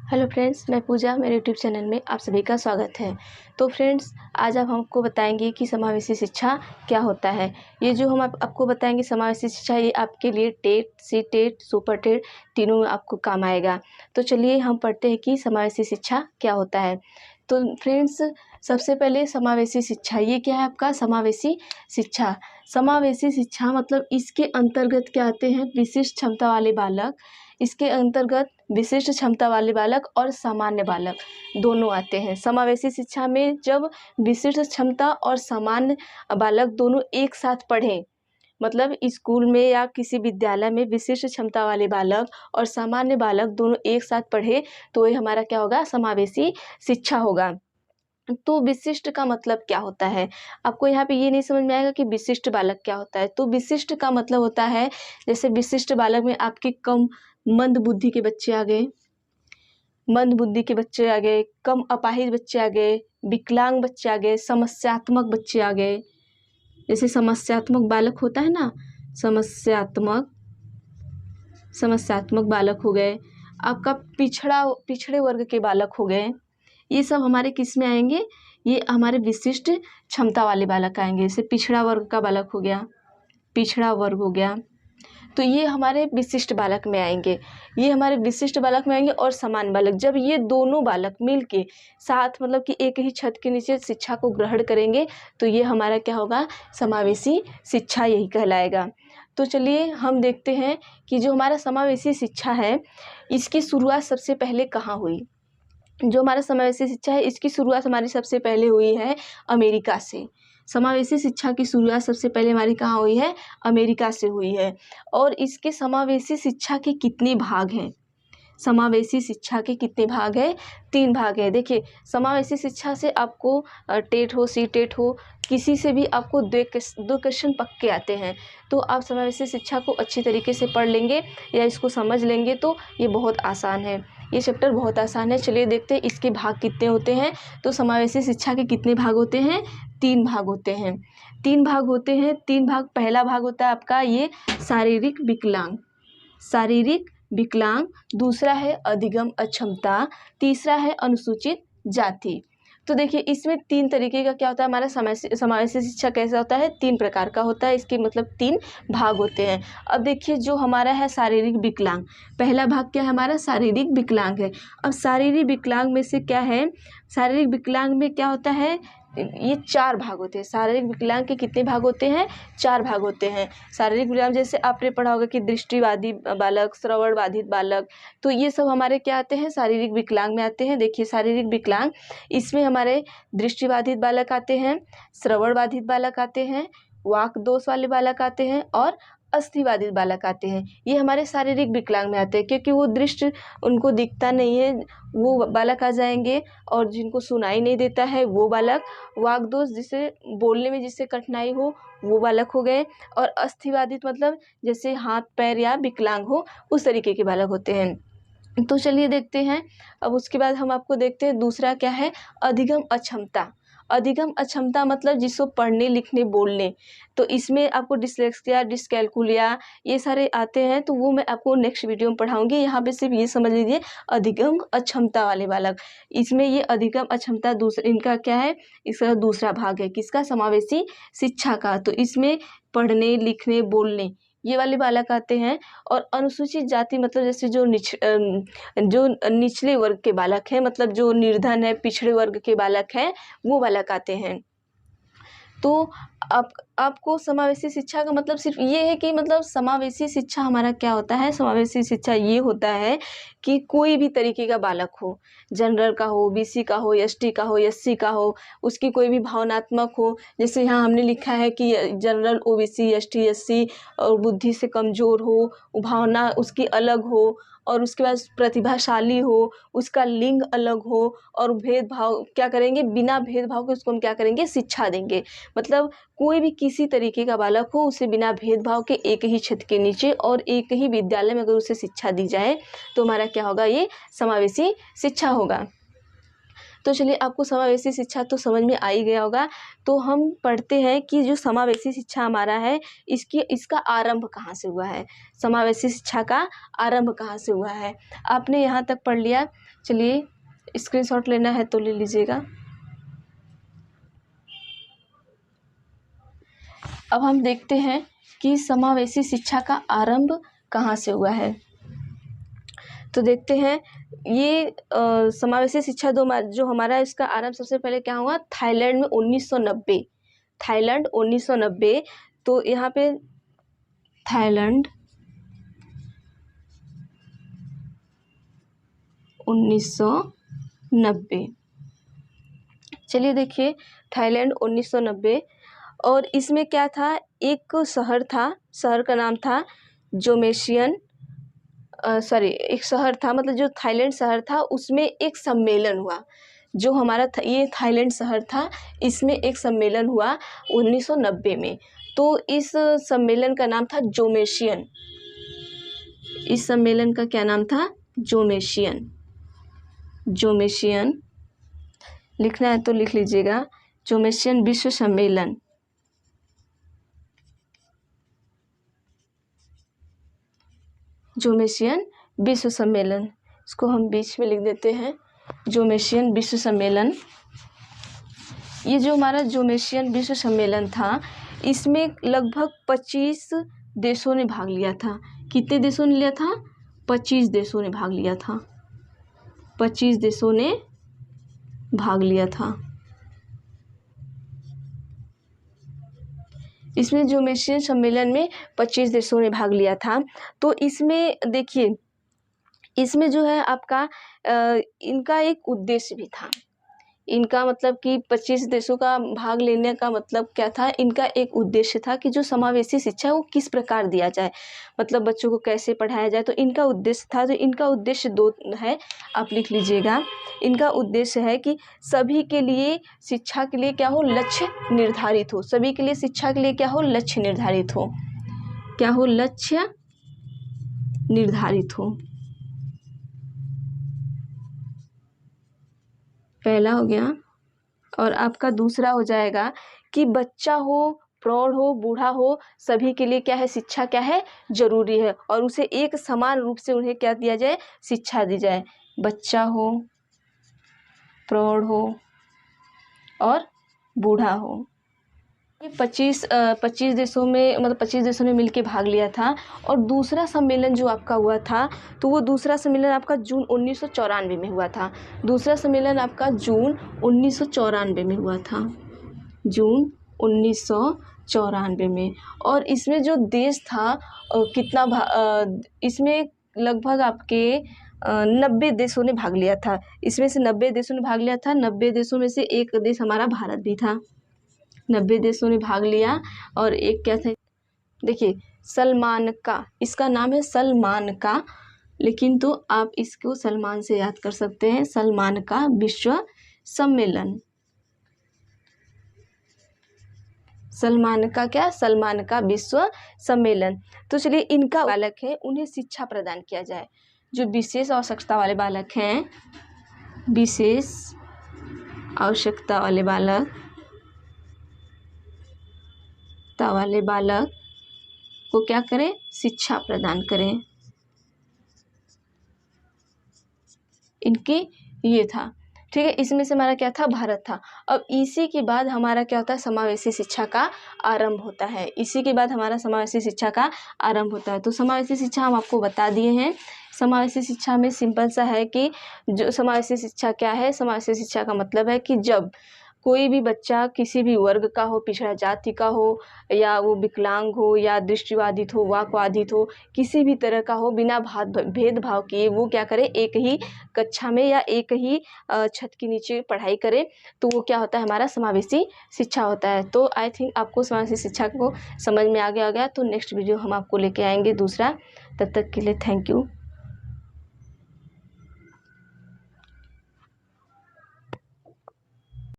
Hello friends, मैं पूजा, मेरे YouTube channel में आप सभी का स्वागत है। तो फ्रेंड्स, आज आप हमको बताएंगे कि समावेशी शिक्षा क्या होता है। ये जो हम आपको बताएंगे समावेशी शिक्षा, ये आपके लिए TET, C TET, super TET तीनों में आपको काम आएगा। तो चलिए हम पढ़ते हैं कि समावेशी शिक्षा क्या होता है। तो फ्रेंड्स, सबसे पहले समावेशी शिक्षा, ये क्या है आपका समावेशी शिक्षा। समावेशी शिक्षा मतलब इसके अंतर्गत क्या आते हैं, विशिष्ट क्षमता वाले बालक, इसके अंतर्गत विशिष्ट क्षमता वाले बालक और सामान्य बालक दोनों आते हैं। समावेशी शिक्षा में जब विशिष्ट क्षमता और सामान्य बालक दोनों एक साथ पढ़ें, मतलब स्कूल में या किसी विद्यालय में विशिष्ट क्षमता वाले बालक और सामान्य बालक दोनों एक साथ पढ़े, तो ये हमारा क्या होगा, समावेशी शिक्षा होगा। तो विशिष्ट का मतलब क्या होता है, आपको यहाँ पे ये नहीं समझ में आएगा कि विशिष्ट बालक क्या होता है। तो विशिष्ट का मतलब होता है, जैसे विशिष्ट बालक में आपके कम मंद बुद्धि के बच्चे आ गए, मंद बुद्धि के बच्चे आ गए, कम अपाहिज बच्चे आ गए, विकलांग बच्चे आ गए, समस्यात्मक बच्चे आ गए। जैसे समस्यात्मक बालक होता है ना, समस्यात्मक बालक हो गए, आपका पिछड़े वर्ग के बालक हो गए। ये सब हमारे किस में आएंगे, ये हमारे विशिष्ट क्षमता वाले बालक आएंगे। जैसे पिछड़ा वर्ग का बालक हो गया, पिछड़ा वर्ग हो गया, तो ये हमारे विशिष्ट बालक में आएंगे। ये हमारे विशिष्ट बालक में आएंगे। और समान बालक, जब ये दोनों बालक मिलके साथ, मतलब कि एक ही छत के नीचे शिक्षा को ग्रहण करेंगे, तो ये हमारा क्या होगा, समावेशी शिक्षा यही कहलाएगा। तो चलिए हम देखते हैं कि जो हमारा समावेशी शिक्षा है, इसकी शुरुआत सबसे पहले कहाँ हुई। जो हमारा समावेशी शिक्षा है, इसकी शुरुआत हमारी सबसे पहले हुई है अमेरिका से। समावेशी शिक्षा की शुरुआत सबसे पहले हमारी कहाँ हुई है, अमेरिका से हुई है। और इसके समावेशी शिक्षा के कितने भाग हैं, समावेशी शिक्षा के कितने भाग हैं, 3 भाग हैं। देखिए, समावेशी शिक्षा से आपको टेट हो, सी टेट हो, किसी से भी आपको दो क्वेश्चन पक्के आते हैं। तो आप समावेशी शिक्षा को अच्छी तरीके से पढ़ लेंगे या इसको समझ लेंगे तो ये बहुत आसान है, ये चैप्टर बहुत आसान है। चलिए देखते हैं इसके भाग कितने होते हैं। तो समावेशी शिक्षा के कितने भाग होते हैं, 3 भाग होते हैं। 3 भाग होते हैं, 3 भाग। पहला भाग होता है आपका ये शारीरिक विकलांग, दूसरा है अधिगम अक्षमता, तीसरा है अनुसूचित जाति। तो देखिए, इसमें 3 तरीके का क्या होता है, हमारा समावेशी शिक्षा कैसा होता है, 3 प्रकार का होता है। इसके मतलब 3 भाग होते हैं। अब देखिए, जो हमारा है शारीरिक विकलांग, पहला भाग क्या है हमारा, शारीरिक विकलांग है। अब शारीरिक विकलांग में से क्या है, शारीरिक विकलांग में क्या होता है, ये 4 भाग होते हैं। शारीरिक विकलांग के कितने भाग होते हैं, 4 भाग होते हैं। शारीरिक विकलांग जैसे आपने पढ़ा होगा कि दृष्टिबाधित बालक, श्रवण बाधित बालक, तो ये सब हमारे क्या आते हैं, शारीरिक विकलांग में आते हैं। देखिए, शारीरिक विकलांग, इसमें हमारे दृष्टिबाधित बालक आते हैं, श्रवण बाधित बालक आते हैं, वाक दोष वाले बालक आते हैं और अस्थिबाधित बालक आते हैं। ये हमारे शारीरिक विकलांग में आते हैं, क्योंकि वो दृष्टि उनको दिखता नहीं है, वो बालक आ जाएंगे। और जिनको सुनाई नहीं देता है वो बालक, वाक दोष जिसे बोलने में जिससे कठिनाई हो वो बालक हो गए। और अस्थिबाधित मतलब जैसे हाथ पैर या विकलांग हो, उस तरीके के बालक होते हैं। तो चलिए देखते हैं। अब उसके बाद हम आपको देखते हैं दूसरा क्या है, अधिगम अक्षमता। अधिगम अक्षमता मतलब जिसको पढ़ने लिखने बोलने, तो इसमें आपको डिस्लेक्सिया, डिस्कैल्कुलिया, ये सारे आते हैं। तो वो मैं आपको नेक्स्ट वीडियो में पढ़ाऊंगी। यहाँ पे सिर्फ ये समझ लीजिए, अधिगम अक्षमता वाले बालक, इसमें ये अधिगम अक्षमता दूसरा, इनका क्या है, इसका दूसरा भाग है किसका, समावेशी शिक्षा का। तो इसमें पढ़ने लिखने बोलने ये वाले बालक आते हैं। और अनुसूचित जाति मतलब जैसे जो निचले वर्ग के बालक हैं, मतलब जो निर्धन है, पिछड़े वर्ग के बालक हैं, वो बालक आते हैं। तो आपको समावेशी शिक्षा का मतलब सिर्फ ये है कि मतलब समावेशी शिक्षा हमारा क्या होता है, समावेशी शिक्षा ये होता है कि कोई भी तरीके का बालक हो, जनरल का हो, बीसी का हो, एसटी का हो, एससी का हो, उसकी कोई भी भावनात्मक हो। जैसे यहाँ हमने लिखा है कि जनरल, ओबीसी, एसटी, एससी और बुद्धि से कमज़ोर हो, भावना उसकी अलग हो, और उसके बाद प्रतिभाशाली हो, उसका लिंग अलग हो, और भेदभाव क्या करेंगे, बिना भेदभाव के उसको हम क्या करेंगे, शिक्षा देंगे। मतलब कोई भी किसी तरीके का बालक हो, उसे बिना भेदभाव के एक ही छत के नीचे और एक ही विद्यालय में अगर उसे शिक्षा दी जाए, तो हमारा क्या होगा, ये समावेशी शिक्षा होगा। तो चलिए आपको समावेशी शिक्षा तो समझ में आ ही गया होगा। तो हम पढ़ते हैं कि जो समावेशी शिक्षा हमारा है इसका आरंभ कहाँ से हुआ है, समावेशी शिक्षा का आरंभ कहाँ से हुआ है। आपने यहाँ तक पढ़ लिया, चलिए स्क्रीनशॉट लेना है तो ले लीजिएगा। अब हम देखते हैं कि समावेशी शिक्षा का आरंभ कहाँ से हुआ है। तो देखते हैं ये समावेशी शिक्षा जो हमारा इसका आरंभ सबसे पहले क्या हुआ, थाईलैंड में 1990, थाईलैंड 1990। तो यहाँ पे थाईलैंड 1990, चलिए देखिए थाईलैंड 1990। और इसमें क्या था, एक शहर था, शहर का नाम था जोमेशियन, एक शहर था, मतलब जो थाईलैंड शहर था उसमें एक सम्मेलन हुआ। जो हमारा ये थाईलैंड शहर था, इसमें एक सम्मेलन हुआ 1990 में। तो इस सम्मेलन का नाम था जोमेशियन। इस सम्मेलन का क्या नाम था, जोमेशियन। जोमेशियन लिखना है तो लिख लीजिएगा, जोमेशियन विश्व सम्मेलन। जोमेशियन विश्व सम्मेलन, इसको हम बीच में लिख देते हैं, जोमेशियन विश्व सम्मेलन। ये जो हमारा जोमेशियन विश्व सम्मेलन था, इसमें लगभग 25 देशों ने भाग लिया था। कितने देशों ने लिया था, 25 देशों ने भाग लिया था, 25 देशों ने भाग लिया था। इसमें जोमेशियन सम्मेलन में 25 देशों ने भाग लिया था। तो इसमें देखिए, इसमें जो है आपका इनका एक उद्देश्य भी था। इनका मतलब कि 25 देशों का भाग लेने का मतलब क्या था, इनका एक उद्देश्य था कि जो समावेशी शिक्षा वो किस प्रकार दिया जाए, मतलब बच्चों को कैसे पढ़ाया जाए। तो इनका उद्देश्य था, तो इनका उद्देश्य 2 है, आप लिख लीजिएगा। इनका उद्देश्य है कि सभी के लिए शिक्षा के लिए क्या हो, लक्ष्य निर्धारित हो। सभी के लिए शिक्षा के लिए क्या हो, लक्ष्य निर्धारित हो। क्या हो, लक्ष्य निर्धारित हो। पहला हो गया। और आपका दूसरा हो जाएगा कि बच्चा हो, प्रौढ़ हो, बूढ़ा हो, सभी के लिए क्या है, शिक्षा क्या है, जरूरी है। और उसे एक समान रूप से उन्हें क्या दिया जाए, शिक्षा दी जाए। बच्चा हो, प्रौढ़ हो और बूढ़ा हो। ये 25 देशों में, मतलब 25 देशों ने मिलकर भाग लिया था। और दूसरा सम्मेलन जो आपका हुआ था, तो वो दूसरा सम्मेलन आपका जून 1994 में हुआ था। दूसरा सम्मेलन आपका जून 1994 में हुआ था, जून 1994 में। और इसमें जो देश था इसमें लगभग आपके 90 देशों ने भाग लिया था। इसमें से 90 देशों ने भाग लिया था। 90 देशों में से एक देश हमारा भारत भी था। 90 देशों ने भाग लिया। और एक क्या था, देखिए सलमान का, इसका नाम है सलमान का, लेकिन तो आप इसको सलमान से याद कर सकते हैं, सलमान का विश्व सम्मेलन। सलमान का क्या, सलमान का विश्व सम्मेलन। तो चलिए इनका बालक है, उन्हें शिक्षा प्रदान किया जाए। जो विशेष आवश्यकता वाले बालक हैं, विशेष आवश्यकता वाले बालक को क्या करें, शिक्षा प्रदान करें। इनके ये था, ठीक है। इसमें से हमारा क्या था, भारत था। अब इसी के बाद हमारा क्या होता है, समावेशी शिक्षा का आरंभ होता है। इसी के बाद हमारा समावेशी शिक्षा का आरंभ होता है। तो समावेशी शिक्षा हम आपको बता दिए हैं। समावेशी शिक्षा में सिंपल सा है कि जो समावेशी शिक्षा क्या है, समावेशी शिक्षा का मतलब है कि जब कोई भी बच्चा किसी भी वर्ग का हो, पिछड़ा जाति का हो, या वो विकलांग हो, या दृष्टिबाधित हो, वाक्बाधित हो, किसी भी तरह का हो, बिना भेदभाव किए वो क्या करे, एक ही कक्षा में या एक ही छत के नीचे पढ़ाई करे, तो वो क्या होता है, हमारा समावेशी शिक्षा होता है। तो आई थिंक आपको समावेशी शिक्षा को समझ में आ गया। तो नेक्स्ट वीडियो हम आपको लेके आएंगे दूसरा। तब तक के लिए थैंक यू।